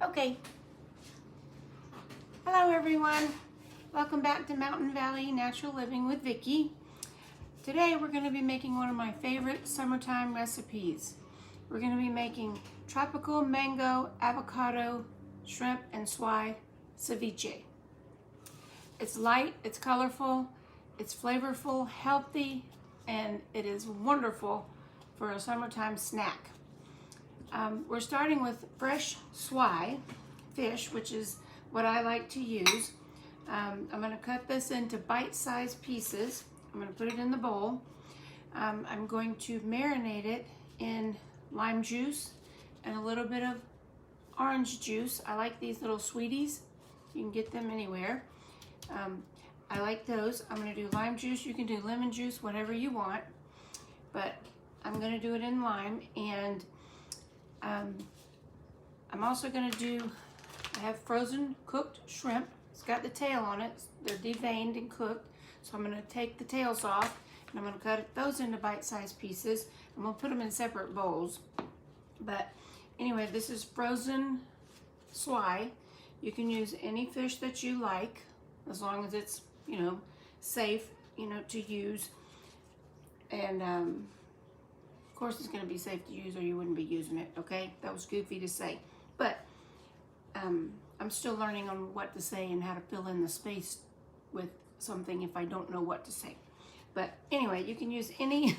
Okay. Hello everyone. Welcome back to Mountain Valley Natural Living with Vicki. Today we're going to be making one of my favorite summertime recipes. We're going to be making tropical mango, avocado, shrimp, and swai ceviche. It's light, it's colorful, it's flavorful, healthy, and it is wonderful for a summertime snack. We're starting with fresh swai fish, which is what I like to use. I'm going to cut this into bite-sized pieces. I'm going to put it in the bowl. I'm going to marinate it in lime juice and a little bit of orange juice. I like these little sweeties. You can get them anywhere. I like those. I'm going to do lime juice. You can do lemon juice, whatever you want. But I'm going to do it in lime. And I'm also going to do, I have frozen cooked shrimp. It's got the tail on it. They're deveined and cooked. So I'm going to take the tails off and I'm going to cut those into bite-sized pieces. I'm going to put them in separate bowls. But anyway, this is frozen swai. You can use any fish that you like as long as it's, safe, to use. And of course it's going to be safe to use or you wouldn't be using it, okay? That was goofy to say. But I'm still learning on what to say and how to fill in the space with something if I don't know what to say. But anyway, you can use any,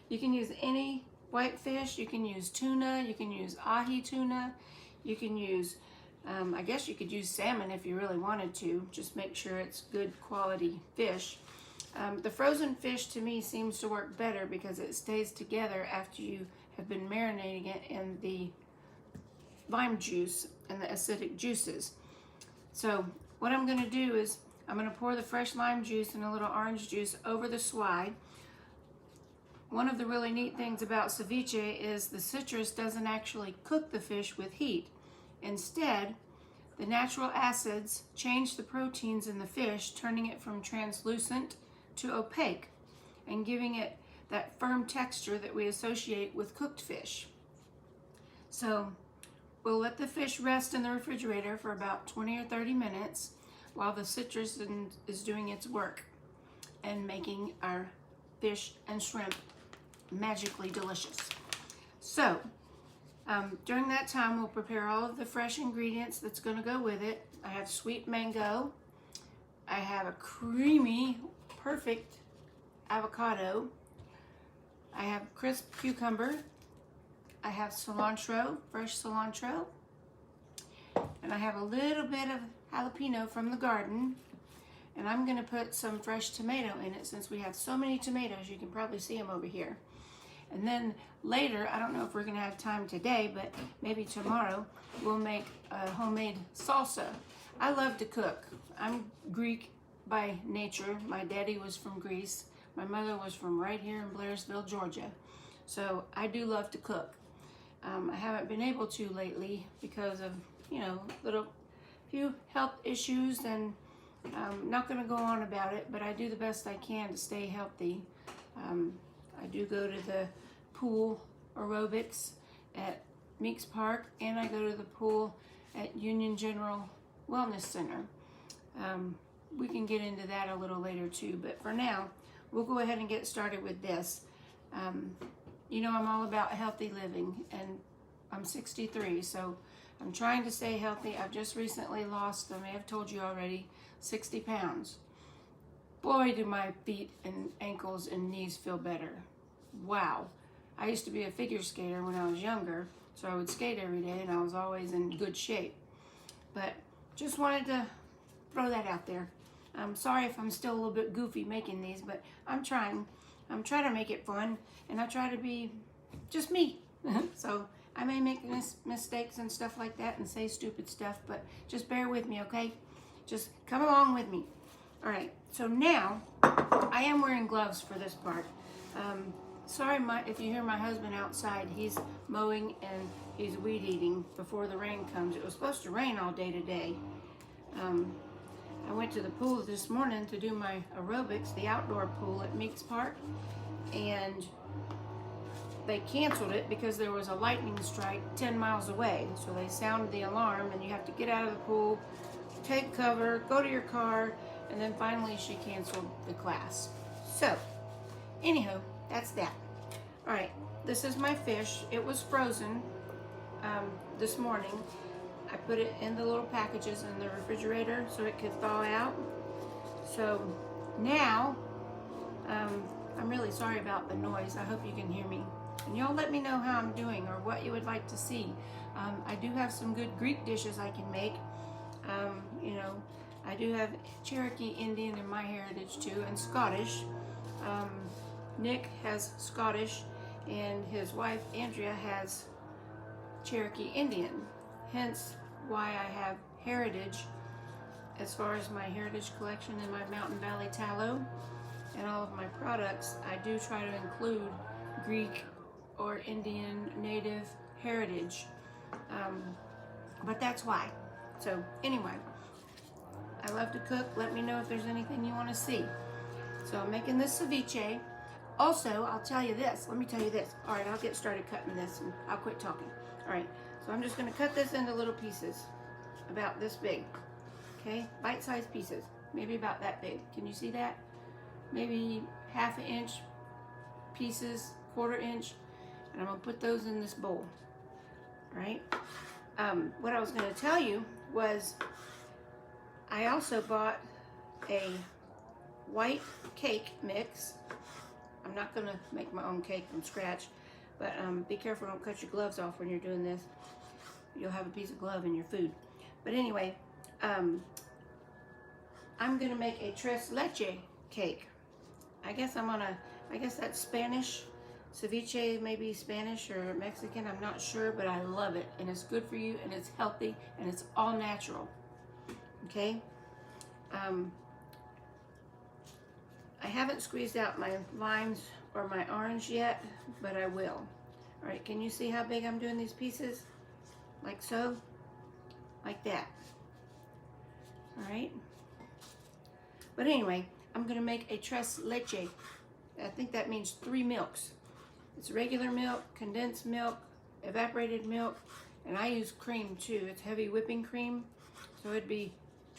you can use any white fish, you can use tuna, you can use ahi tuna, you can use, I guess you could use salmon if you really wanted to. Just make sure it's good quality fish. The frozen fish to me seems to work better because it stays together after you have been marinating it in the lime juice and the acidic juices. So what I'm going to do is I'm going to pour the fresh lime juice and a little orange juice over the swai. One of the really neat things about ceviche is the citrus doesn't actually cook the fish with heat. Instead, the natural acids change the proteins in the fish, turning it from translucent to opaque and giving it that firm texture that we associate with cooked fish. So we'll let the fish rest in the refrigerator for about 20 or 30 minutes while the citrus is doing its work and making our fish and shrimp magically delicious. So during that time, we'll prepare all of the fresh ingredients that's going to go with it. I have sweet mango. I have a creamy, perfect avocado. I have crisp cucumber. I have cilantro, fresh cilantro. And I have a little bit of jalapeno from the garden. And I'm going to put some fresh tomato in it since we have so many tomatoes. You can probably see them over here. And then later, I don't know if we're going to have time today, but maybe tomorrow, we'll make a homemade salsa. I love to cook. I'm Greek by nature. My daddy was from Greece. My mother was from right here in Blairsville, Georgia. So I do love to cook. I haven't been able to lately because of, little few health issues, and I'm not going to go on about it, but I do the best I can to stay healthy. I do go to the pool aerobics at Meeks Park, and I go to the pool at Union General Wellness Center. We can get into that a little later too, but for now, we'll go ahead and get started with this. I'm all about healthy living, and I'm 63, so I'm trying to stay healthy. I've just recently lost, I may have told you already, 60 pounds. Boy, do my feet and ankles and knees feel better. Wow. I used to be a figure skater when I was younger, so I would skate every day and I was always in good shape. But just wanted to throw that out there. I'm sorry if I'm still a little bit goofy making these, but I'm trying. I'm trying to make it fun, and I try to be just me. So I may make mistakes and stuff like that and say stupid stuff, but just bear with me, okay? Just come along with me. All right, so now I am wearing gloves for this part. Sorry if you hear my husband outside. He's mowing and he's weed eating before the rain comes. It was supposed to rain all day today. I went to the pool this morning to do my aerobics, the outdoor pool at Meeks Park, and they canceled it because there was a lightning strike 10 miles away. So they sounded the alarm, and you have to get out of the pool, take cover, go to your car, and then finally she canceled the class. So, anyhow, that's that. All right, this is my fish. It was frozen this morning. I put it in the little packages in the refrigerator so it could thaw out. So now, I'm really sorry about the noise. I hope you can hear me. And y'all let me know how I'm doing or what you would like to see. I do have some good Greek dishes I can make. You know, I do have Cherokee Indian in my heritage too, and Scottish. Nick has Scottish, and his wife Andrea has Cherokee Indian. Hence why I have heritage as far as my heritage collection in my Mountain Valley tallow. And all of my products, I do try to include Greek or Indian native heritage. But that's why. So anyway, I love to cook. Let me know if there's anything you want to see. So I'm making this ceviche. Also, I'll tell you this. Let me tell you this. All right, I'll get started cutting this and I'll quit talking. All right, so I'm just going to cut this into little pieces about this big. Okay, bite-sized pieces. Maybe about that big. Can you see that? Maybe ½ inch pieces, ½ inch. And I'm going to put those in this bowl. All right. What I was going to tell you was I also bought a white cake mix. I'm not going to make my own cake from scratch, but be careful, don't cut your gloves off when you're doing this. You'll have a piece of glove in your food. But anyway, I'm going to make a tres leche cake. I guess that's Spanish. Ceviche may be Spanish or Mexican, I'm not sure, but I love it, and it's good for you, and it's healthy, and it's all natural. Okay? I haven't squeezed out my limes or my orange yet, but I will. All right, can you see how big I'm doing these pieces? Like so? Like that. All right? But anyway, I'm gonna make a tres leche. I think that means 3 milks. It's regular milk, condensed milk, evaporated milk, and I use cream too. It's heavy whipping cream, so it'd be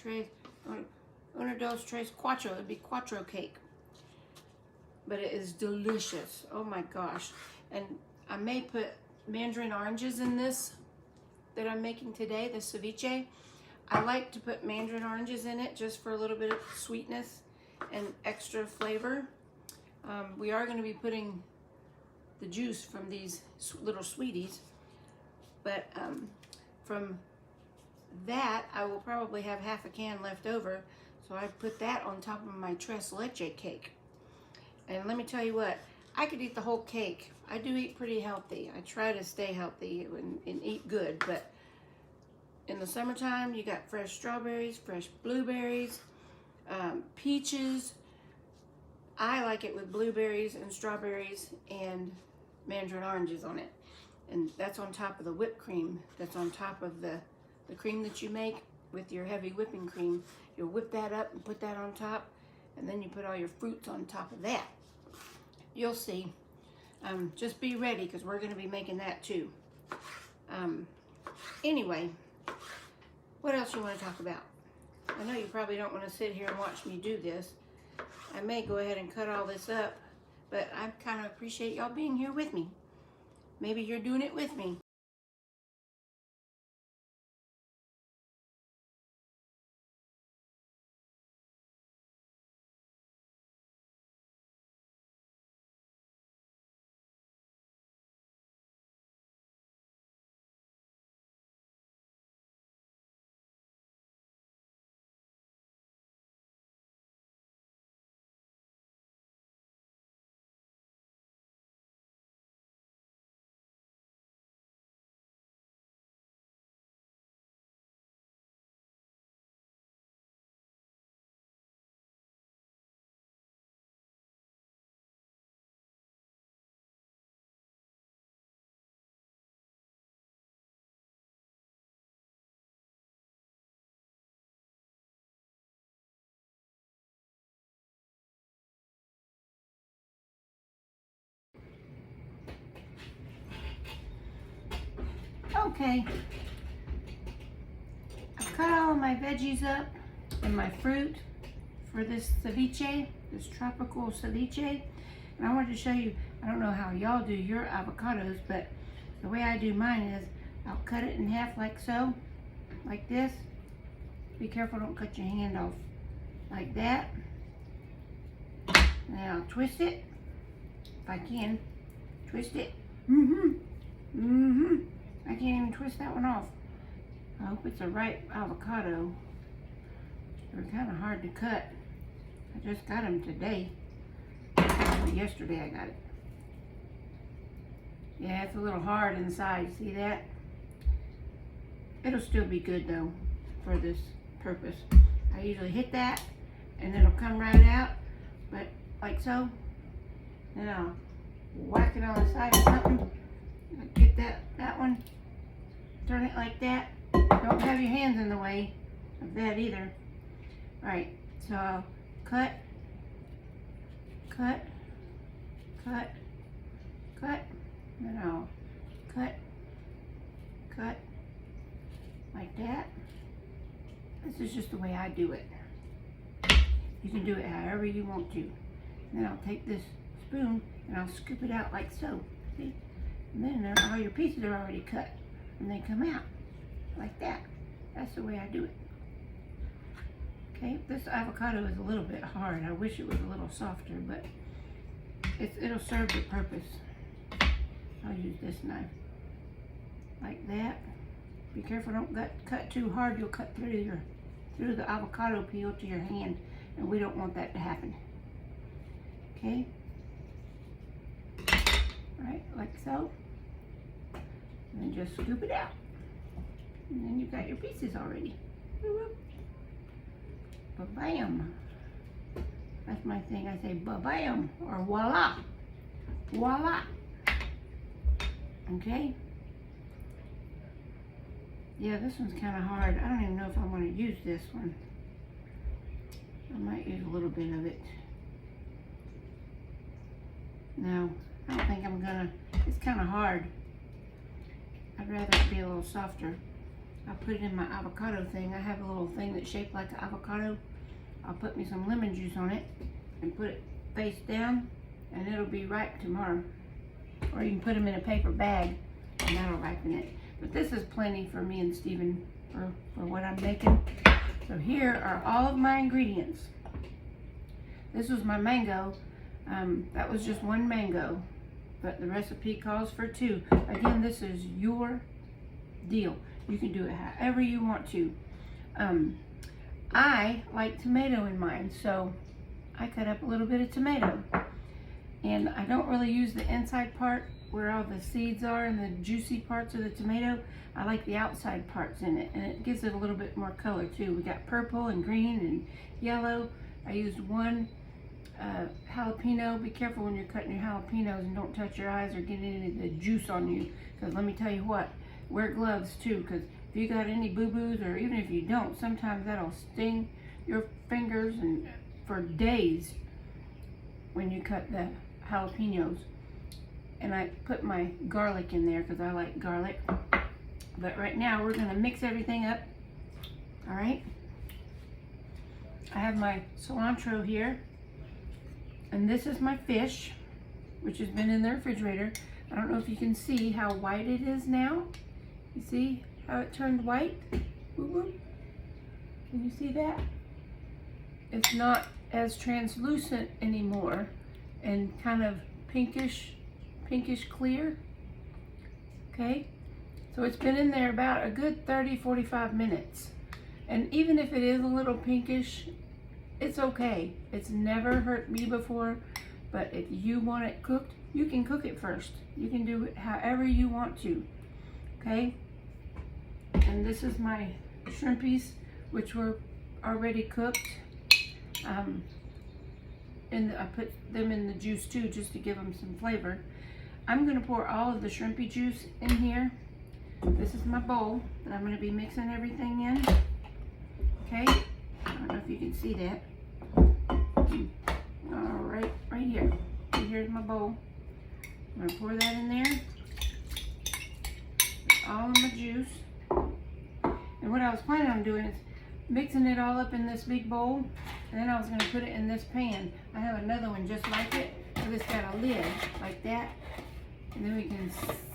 uno, dos, tres, cuatro. It'd be cuatro cake. But it is delicious. Oh my gosh. And I may put mandarin oranges in this that I'm making today, the ceviche. I like to put mandarin oranges in it just for a little bit of sweetness and extra flavor. We are going to be putting the juice from these little sweeties, but from that I will probably have ½ a can left over, so I put that on top of my tres leche cake. And let me tell you what, I could eat the whole cake. I do eat pretty healthy. I try to stay healthy and eat good, but in the summertime you got fresh strawberries, fresh blueberries, peaches. I like it with blueberries and strawberries and mandarin oranges on it. And that's on top of the whipped cream. That's on top of the cream that you make with your heavy whipping cream. You'll whip that up and put that on top, and then you put all your fruits on top of that. You'll see. Just be ready, because we're going to be making that too. Anyway, what else you want to talk about? I know you probably don't want to sit here and watch me do this. I may go ahead and cut all this up, but I kind of appreciate y'all being here with me. Maybe you're doing it with me. Okay. I've cut all of my veggies up and my fruit for this ceviche, this tropical ceviche. And I wanted to show you, I don't know how y'all do your avocados, but the way I do mine is I'll cut it in half like so, like this. Be careful, don't cut your hand off. Like that. And then I'll twist it, if I can. Twist it. I can't even twist that one off. I hope it's a ripe avocado. They're kind of hard to cut. I just got them today. Yesterday I got it. Yeah, it's a little hard inside. See that? It'll still be good though for this purpose. I usually hit that and it'll come right out, but like so. Then I'll whack it on the side or something. Get that one. Turn it like that. Don't have your hands in the way of that either. Alright, so I'll cut, then I'll cut, like that. This is just the way I do it. You can do it however you want to. And then I'll take this spoon and I'll scoop it out like so. See? And then all your pieces are already cut. And they come out like that. That's the way I do it. Okay, this avocado is a little bit hard. I wish it was a little softer, but it'll serve the purpose. I'll use this knife. Like that. Be careful, don't cut too hard. You'll cut through the avocado peel to your hand, and we don't want that to happen. Okay? Right, like so. And then just scoop it out. And then you've got your pieces already. Ba-bam. That's my thing. I say ba-bam or voila. Voila. Okay? Yeah, this one's kind of hard. I don't even know if I want to use this one. I might use a little bit of it. No, I don't think I'm gonna. It's kind of hard. I'd rather it be a little softer. I'll put it in my avocado thing. I have a little thing that's shaped like an avocado. I'll put me some lemon juice on it and put it face down, and it'll be ripe tomorrow. Or you can put them in a paper bag and that'll ripen it. But this is plenty for me and Steven for what I'm making. So here are all of my ingredients. This was my mango. That was just one mango, but the recipe calls for 2. Again, this is your deal. You can do it however you want to. I like tomato in mine, so I cut up a little bit of tomato. And I don't really use the inside part where all the seeds are and the juicy parts of the tomato. I like the outside parts in it, and it gives it a little bit more color too. We got purple and green and yellow. I used 1 jalapeno. Be careful when you're cutting your jalapenos and don't touch your eyes or get any of the juice on you, because let me tell you what, wear gloves too, because if you got any boo-boos, or even if you don't, sometimes that'll sting your fingers and for days when you cut the jalapenos. And I put my garlic in there because I like garlic. But right now we're gonna mix everything up. All right. I have my cilantro here, and this is my fish, which has been in the refrigerator. I don't know if you can see how white it is now. You see how it turned white? Woo-woo. Can you see that? It's not as translucent anymore and kind of pinkish clear. Okay, so it's been in there about a good 30-45 minutes, and even if it is a little pinkish, it's okay. It's never hurt me before. But if you want it cooked, you can cook it first. You can do it however you want to. Okay, and this is my shrimpies, which were already cooked. And I put them in the juice too, just to give them some flavor. I'm gonna pour all of the shrimpy juice in here. This is my bowl that I'm gonna be mixing everything in. Okay, I don't know if you can see that. All right, right here. Here's my bowl. I'm gonna pour that in there. all of my juice. And what I was planning on doing is mixing it all up in this big bowl, and then I was going to put it in this pan. I have another one just like it, but it's got a lid like that, and then we can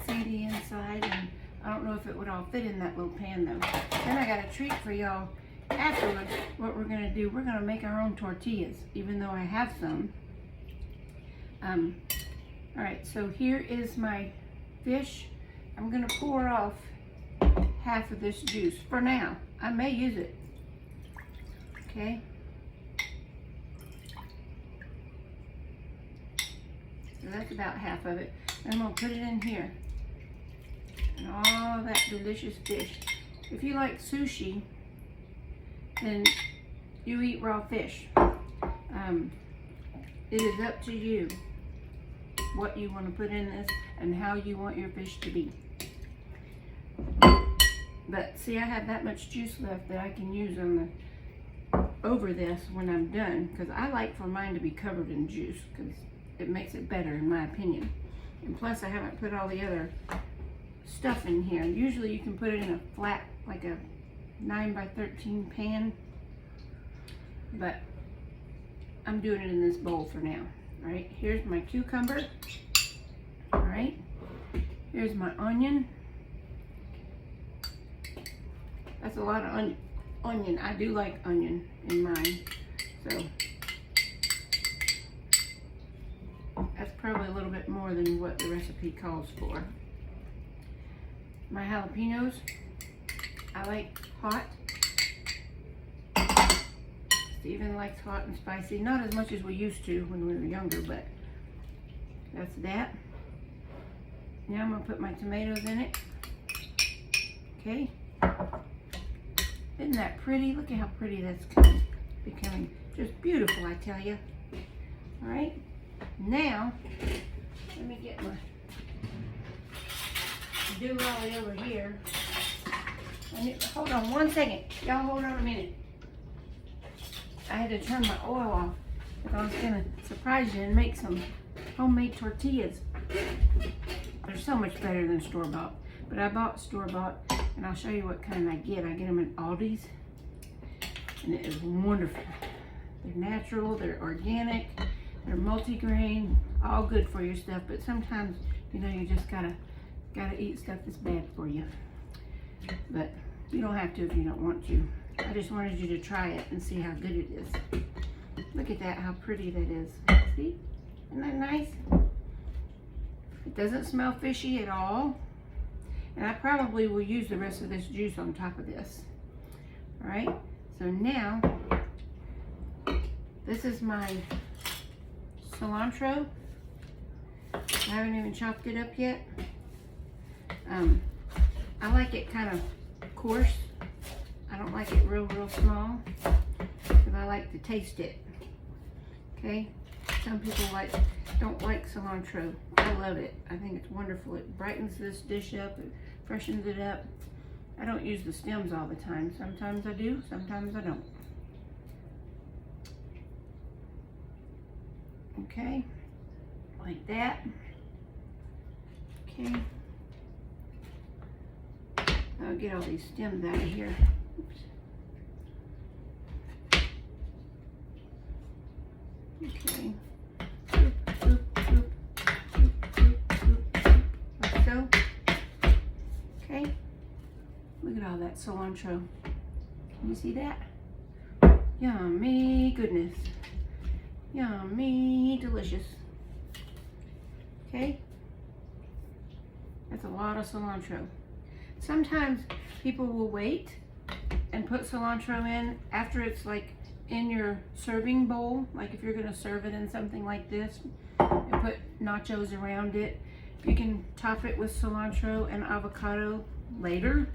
see the inside, and I don't know if it would all fit in that little pan though. Then I got a treat for y'all. Afterwards, what we're going to do, we're going to make our own tortillas, even though I have some. Alright, so here is my fish. I'm going to pour off half of this juice for now. I may use it. Okay. So that's about half of it. And I'm going to put it in here. And all that delicious fish. If you like sushi, then you eat raw fish. It is up to you what you want to put in this and how you want your fish to be. But see, I have that much juice left that I can use on over this when I'm done, because I like for mine to be covered in juice because it makes it better in my opinion. And plus I haven't put all the other stuff in here. Usually you can put it in a flat, like a 9x13 pan, but I'm doing it in this bowl for now. All right, here's my cucumber. All right, here's my onion. That's a lot of onion. I do like onion in mine, so that's probably a little bit more than what the recipe calls for. My jalapenos, I like hot. Steven likes hot and spicy. Not as much as we used to when we were younger, but that's that. Now I'm going to put my tomatoes in it. Okay. Isn't that pretty? Look at how pretty that's becoming. Just beautiful, I tell you. All right. Now, let me get my doolally over here. Hold on one second. Y'all hold on a minute. I had to turn my oil off because I was going to surprise you and make some homemade tortillas. They're so much better than store-bought. But I bought store-bought, and I'll show you what kind I get. I get them at Aldi's, and it is wonderful. They're natural, they're organic, they're multi-grain, all good for your stuff. But sometimes, you know, you just gotta eat stuff that's bad for you. But you don't have to if you don't want to. I just wanted you to try it and see how good it is. Look at that, how pretty that is. See? Isn't that nice? It doesn't smell fishy at all. And I probably will use the rest of this juice on top of this. All right, so now, this is my cilantro. I haven't even chopped it up yet. I like it kind of coarse. I don't like it real small, because I like to taste it. Okay, some people don't like cilantro. I love it. I think it's wonderful. It brightens this dish up. It freshens it up. I don't use the stems all the time. Sometimes I do, sometimes I don't. Okay, like that. Okay. I'll get all these stems out of here. Oops. Okay. Like so. Okay. Look at all that cilantro. Can you see that? Yummy goodness. Yummy delicious. Okay. That's a lot of cilantro. Sometimes people will wait and put cilantro in after it's like in your serving bowl, like if you're going to serve it in something like this, and put nachos around it. You can top it with cilantro and avocado later,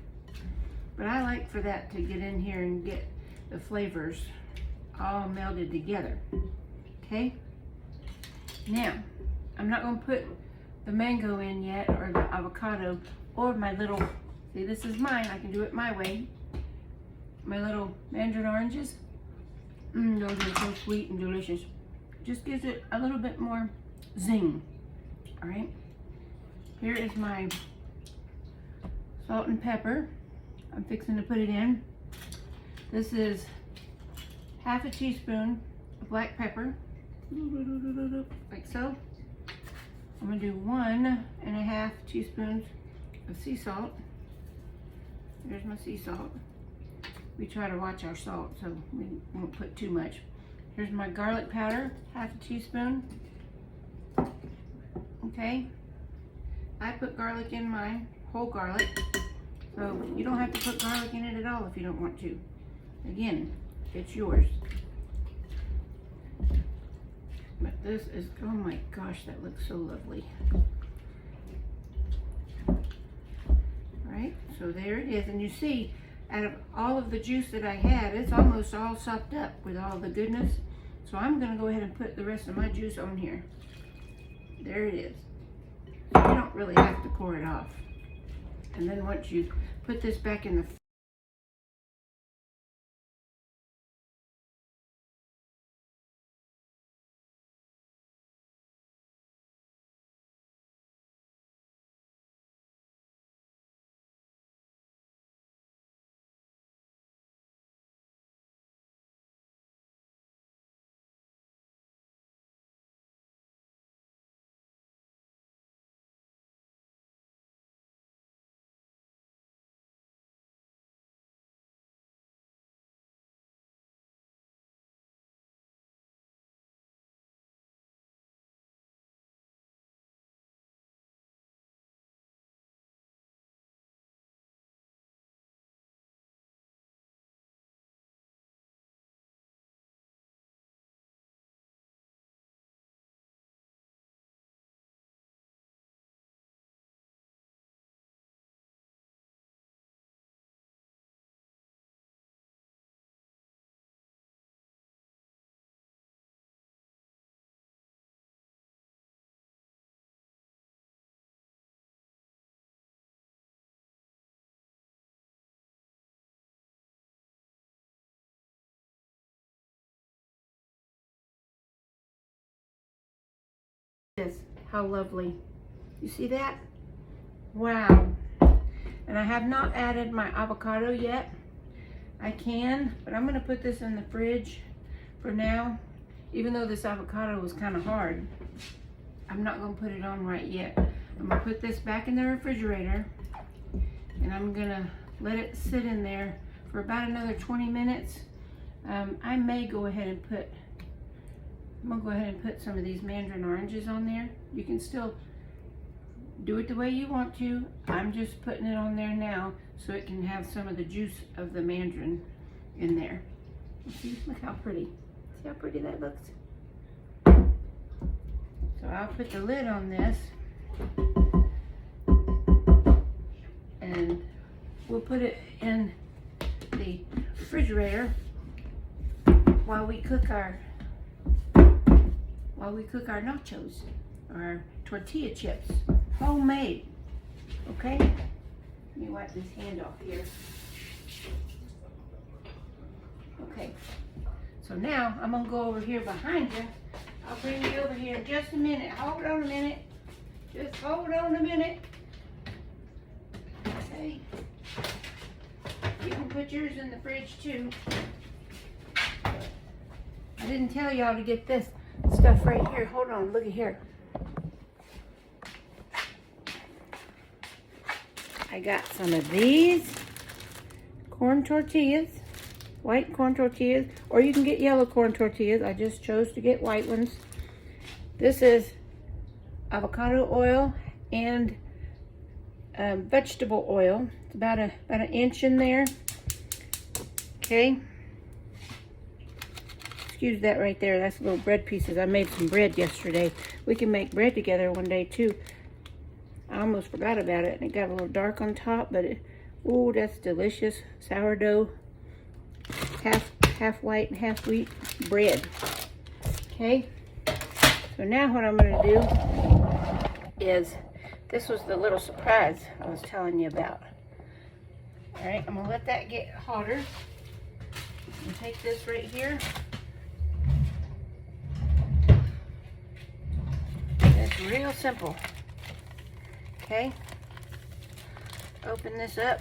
but I like for that to get in here and get the flavors all melded together. Okay, now I'm not going to put the mango in yet, or the avocado, or my little, see, this is mine, I can do it my way, my little mandarin oranges. Those are so sweet and delicious. Just gives it a little bit more zing. All right, here is my salt and pepper. I'm fixing to put it in. This is half a teaspoon of black pepper, like so. I'm gonna do 1.5 teaspoons of sea salt. There's my sea salt. We try to watch our salt, so we won't put too much. Here's my garlic powder, half a teaspoon. Okay, I put garlic in mine, whole garlic. So you don't have to put garlic in it at all if you don't want to. Again, it's yours. But this is, oh my gosh, that looks so lovely. Alright, so there it is. And you see, out of all of the juice that I had, it's almost all sucked up with all the goodness. So I'm going to go ahead and put the rest of my juice on here. There it is. So you don't really have to pour it off. And then once you put this back in the is. How lovely. You see that? Wow. And I have not added my avocado yet. I can, but I'm going to put this in the fridge for now. Even though this avocado was kind of hard, I'm not going to put it on right yet. I'm going to put this back in the refrigerator, and I'm going to let it sit in there for about another 20 minutes. I may go ahead and put some of these mandarin oranges on there. You can still do it the way you want to. I'm just putting it on there now so it can have some of the juice of the mandarin in there. See, look how pretty. See how pretty that looks? So I'll put the lid on this, and we'll put it in the refrigerator while we cook our nachos, or our tortilla chips, homemade. Okay? Let me wipe this hand off here. Okay. So now I'm gonna go over here behind you. I'll bring you over here in just a minute. Hold on a minute. Just hold on a minute. Okay. You can put yours in the fridge too. I didn't tell y'all to get this stuff right here. Hold on, look at here. I got some of these corn tortillas, white corn tortillas, or you can get yellow corn tortillas. I just chose to get white ones. This is avocado oil and vegetable oil. It's about an inch in there. Okay. Excuse that right there. That's little bread pieces. I made some bread yesterday. We can make bread together one day too. I almost forgot about it, and it got a little dark on top, but ooh, that's delicious. Sourdough, half white and half wheat bread. Okay. So now what I'm going to do is, this was the little surprise I was telling you about. All right, I'm going to let that get hotter. And take this right here. It's real simple. Okay. open this up.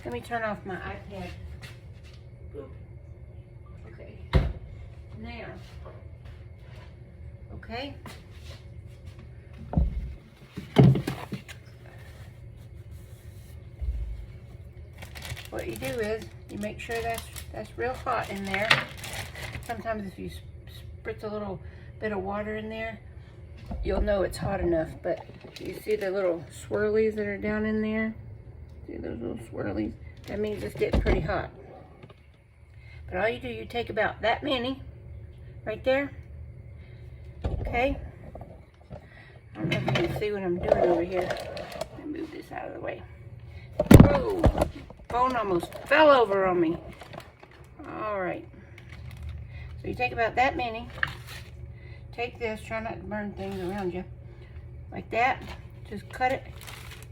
Let me turn off my iPad. Oop. Okay. Now. Okay. What you do is you make sure that's real hot in there. Sometimes if you spritz a little bit of water in there, you'll know it's hot enough. But you see the little swirlies that are down in there? See those little swirlies? That means it's getting pretty hot. But all you do, you take about that many right there. Okay? I don't know if you can see what I'm doing over here. Let me move this out of the way. Whoa! Phone almost fell over on me. Alright. So you take about that many. Take this, try not to burn things around you. Like that. Just cut it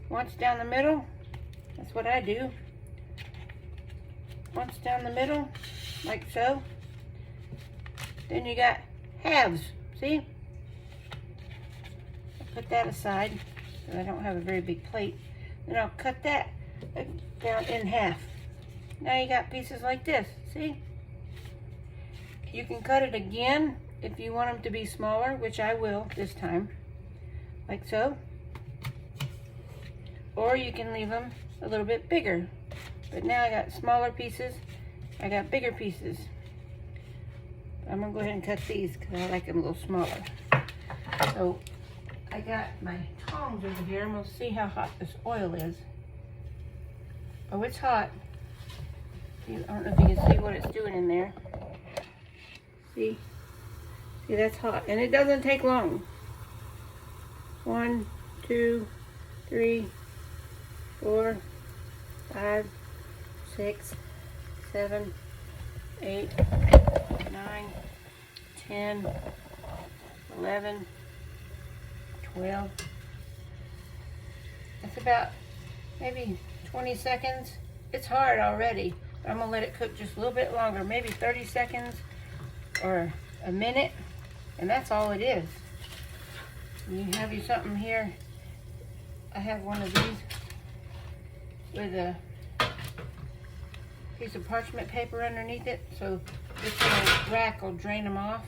once down the middle. That's what I do. Once down the middle, like so. Then you got halves, see? I'll put that aside, because I don't have a very big plate. Then I'll cut that down in half. Now you got pieces like this, see? You can cut it again if you want them to be smaller, which I will this time, like so. Or you can leave them a little bit bigger. But now I got smaller pieces, I got bigger pieces. I'm gonna go ahead and cut these because I like them a little smaller. So I got my tongs over here, and we'll see how hot this oil is. Oh, it's hot. I don't know if you can see what it's doing in there. See? See, that's hot. And it doesn't take long. 1, 2, 3, 4, 5, 6, 7, 8, 9, 10, 11, 12. That's about maybe 20 seconds. It's hard already, but I'm gonna let it cook just a little bit longer, maybe 30 seconds or a minute, and that's all it is. You have you something here. I have one of these with a piece of parchment paper underneath it, so this little rack will drain them off.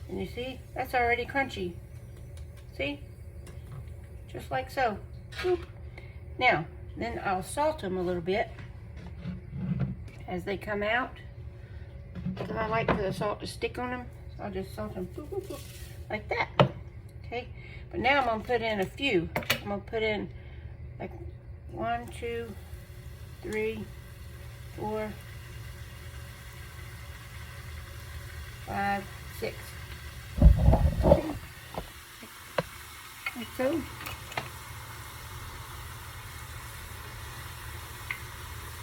And you see, that's already crunchy. See? Just like so. Boop. Now, then I'll salt them a little bit as they come out, because I like for the salt to stick on them. So I'll just salt them boop, boop, boop, like that. Okay? But now I'm going to put in a few. I'm going to put in like 1, 2, 3, 4, 5, 6. Okay. Like so.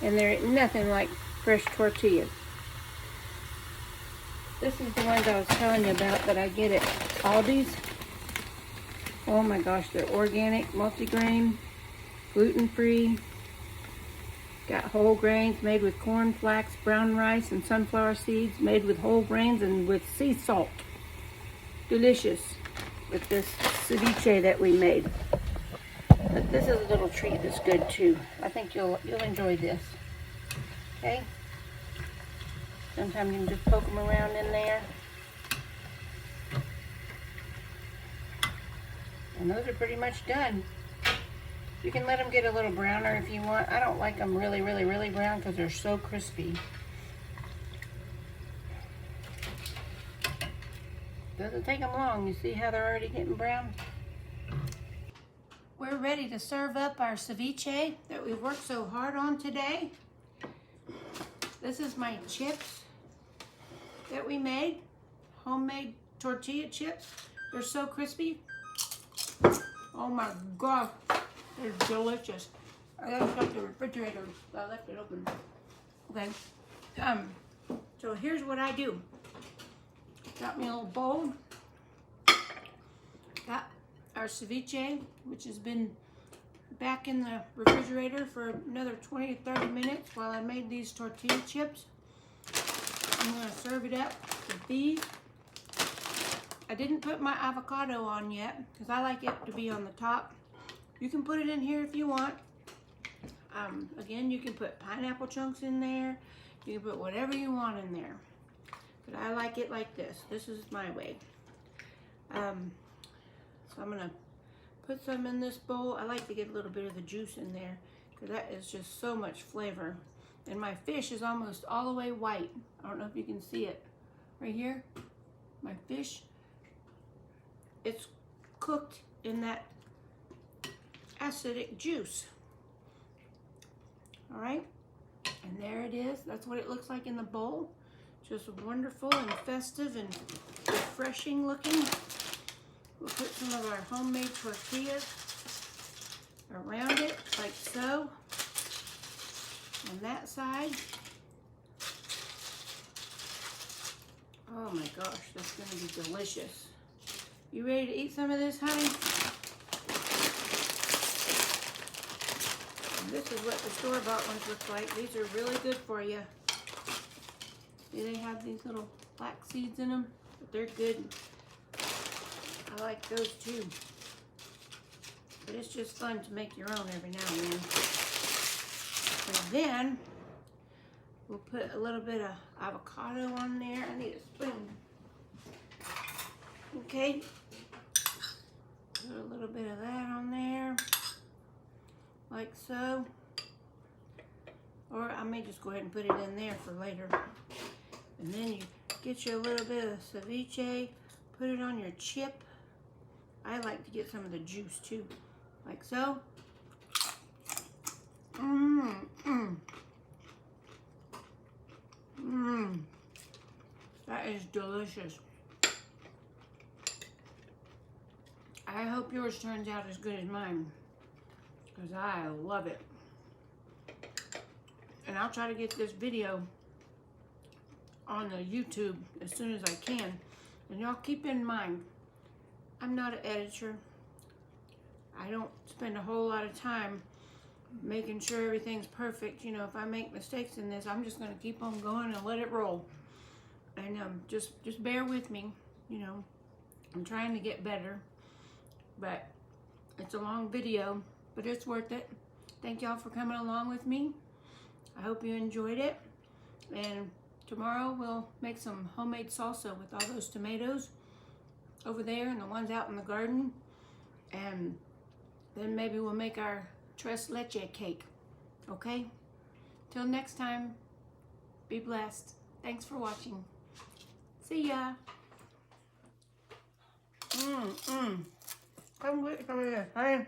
And there ain't nothing like fresh tortillas. This is the ones I was telling you about that I get at Aldi's. Oh my gosh, they're organic, multigrain, gluten-free. Got whole grains made with corn, flax, brown rice, and sunflower seeds, made with whole grains and with sea salt. Delicious with this ceviche that we made. But this is a little treat that's good too. I think you'll enjoy this. Okay? Sometimes you can just poke them around in there. And those are pretty much done. You can let them get a little browner if you want. I don't like them really, really, really brown because they're so crispy. Doesn't take them long. You see how they're already getting brown? We're ready to serve up our ceviche that we've worked so hard on today. This is my chips that we made. Homemade tortilla chips. They're so crispy. Oh my gosh. They're delicious. I gotta shut the refrigerator. I left it open. Okay. So here's what I do. Got me a little bowl. Got our ceviche, which has been back in the refrigerator for another 20 to 30 minutes while I made these tortilla chips. I'm gonna serve it up with these. I didn't put my avocado on yet because I like it to be on the top. You can put it in here if you want. Again, you can put pineapple chunks in there. You can put whatever you want in there. But I like it like this. This is my way. So I'm gonna put some in this bowl. I like to get a little bit of the juice in there because that is just so much flavor. And my fish is almost all the way white. I don't know if you can see it right here. My fish, it's cooked in that acidic juice. All right, and there it is. That's what it looks like in the bowl. Just wonderful and festive and refreshing looking. We'll put some of our homemade tortillas around it, like so. On that side. Oh my gosh, that's gonna be delicious. You ready to eat some of this, honey? And this is what the store-bought ones look like. These are really good for you. See, they have these little black seeds in them, but they're good. I like those too. But it's just fun to make your own every now and then. And then we'll put a little bit of avocado on there. I need a spoon. Okay. Put a little bit of that on there. Like so. Or I may just go ahead and put it in there for later. And then you get you a little bit of ceviche. Put it on your chip. I like to get some of the juice too. Like so. That is delicious. I hope yours turns out as good as mine, because I love it. And I'll try to get this video on the YouTube as soon as I can. And y'all keep in mind, I'm not an editor. I don't spend a whole lot of time making sure everything's perfect. You know, if I make mistakes in this, I'm just going to keep on going and let it roll. And just bear with me. You know, I'm trying to get better. But it's a long video, but it's worth it. Thank y'all for coming along with me. I hope you enjoyed it. And tomorrow we'll make some homemade salsa with all those tomatoes over there and the ones out in the garden. And then maybe we'll make our tres leche cake. Okay? Till next time, be blessed. Thanks for watching. See ya. Come with some of this, honey.